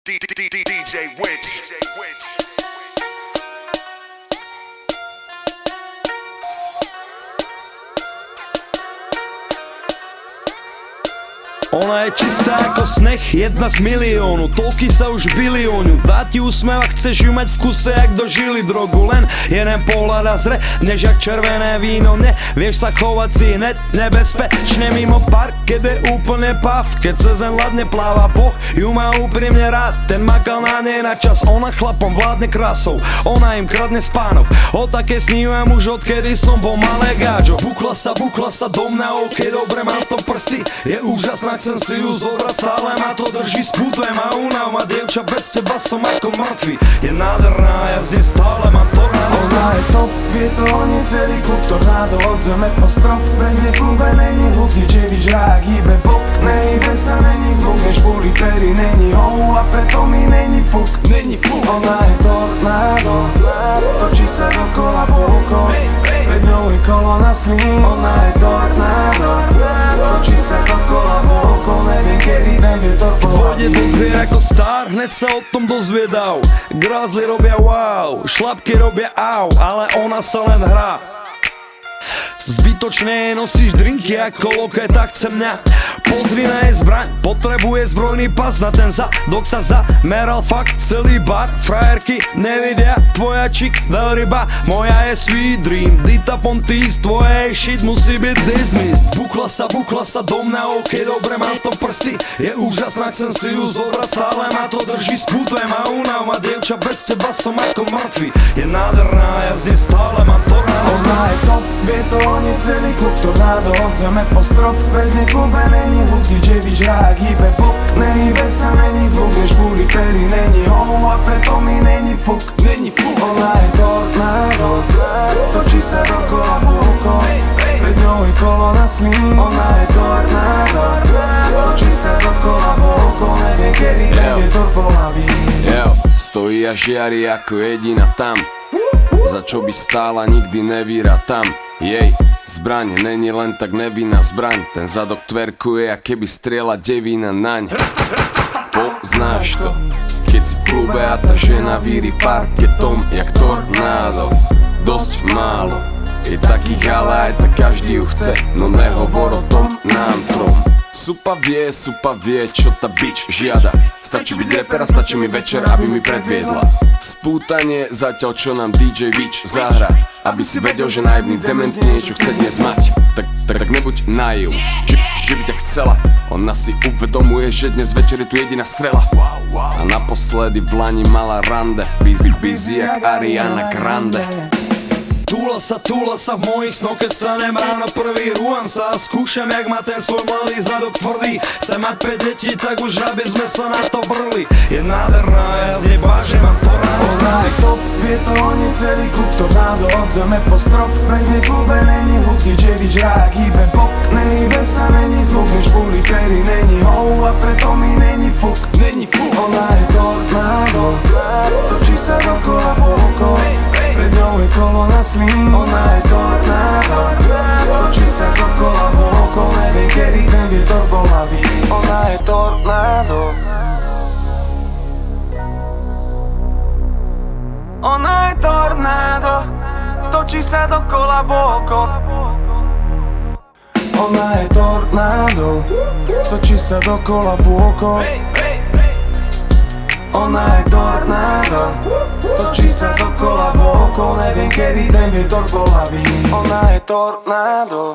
DJ Witch. Ona je čistá ako sneh, jedna z miliónu. Toľky sa už biliónu. Dá ti úsmev a chceš ju mať v kuse, jak dožili drogu. Len jeden pohľad a zre, než jak červené víno. Nevieš sa chovať si hneď nebezpečne mimo park, keď je úplne pav. Keď cez len ladne pláva, Boh ju má úprimne rád. Ten makal na nej na čas, ona chlapom vládne krásou. Ona im kradne spánok, o také snívam už odkedy som bol malé gáčo. Bukla sa do mňa, ok, dobre, mám to prsty. Je úžasná, chcem si ju zobrať, stále ma to drží, spútuje ma únav, ma dievča, bez teba som ako mŕtvy. Je nádherná, ja z nej stále mám tornádo. Ona je top, vie to oni celý klub, tornádo od zeme po strop. Bez nej v klube není hluk, DJ Witch rák hýbe bok. Nehybe sa, není zvuk, než boli pery, není hou a preto mi není fuk. Ona je tornádo, točí sa dokola po pred ňou je kolona sní. Ona je tornádo, točí sa dokola po neviem kedy ten vietor Vode do dvier ako star, hneď sa o tom dozviedal. Grázli robia wow, šlapky robia au, ale ona sa len hrá. Zbytočne nosíš drinky ako lokaj, tak chce mňa. Pozri na jej zbraň, potrebuje zbrojný pas. Na ten zadok sa zameral fakt celý bar. Frajerky nevidia, tvoja chick veľryba, moja je sweet dream. Dita Pontis, tvoje shit musí byť dismissed. Bukla sa do mňa, ok, dobre, mám to prsty. Je úžasná, chcem si ju zobrať, stále ma to drží, spútuje ma únav, ma dievča, bez teba som ako mŕtvy. Je nádherná, ja z nej stále mám tornádo. Ona je top, vie to oni celý klub, tornádo od zeme po strop. Bez nej v klube není hluk, DJ Witch rák hýbe bok. Nehybe sa, není zvuk, než boli pery, není hou a preto mi není fuk. Ona je tornádo, točí sa dokola po pred ňou je kolona sní. Ona je tornádo, točí sa dokola po neviem kedy ten vietor pohlaví. Stojí a žiari ako jediná tam, za čo by stála, nikdy nevíra tam. Jej zbraň není len tak nevinná zbraň, ten zadok tverkuje, a keby strieľa devína naň. Poznáš to, keď si v klube a tá žena víri parketom jak tornádo. Dosť málo je takých, ale aj tak každý ju chce, no nehovor o tom nám trom. Supa vie, čo tá bitch žiada. Stačí byť rapera, stačí mi večer, aby mi predviedla spútanie, zatiaľ čo nám DJ Witch zahra. Aby si vedel, že naivný dement niečo chce dnes mať. Tak nebuď naiv, že by ťa chcela. Ona si uvedomuje, že dnes večer je tu jediná strela. A naposledy v lani mala rande, busy jak Ariana Grande. Túla sa v mojich snoch, keď stanem ráno prvý. Rúham sa a skúšam, jak má ten svoj malý zadok tvrdý. Chcem mať 5 detí, tak už aby sme sa na to brli. Je nádherná, ja z nej bážem a tornádo. Ona je top, vie to oni celý klub, tornádo od zeme po strop. Bez nej v klube není hluk, DJ Witch rák hýbe bok. Nehybe sa, není zvuk, než boli pery, není hou a preto mi není fuk. Ona je tornádo, točí sa dokola po pred ňou je kolona sní. Ona je tornádo, točí sa dokola po neviem kedy ten vietor pohlaví. Ona je tornádo, ona je tornádo, točí sa dokola voko. Ona je tornádo, točí sa dokola voko. Ona je tornádo, točí sa dokola voko, neviem kedy ten vietor pohlaví. Ona je tornádo.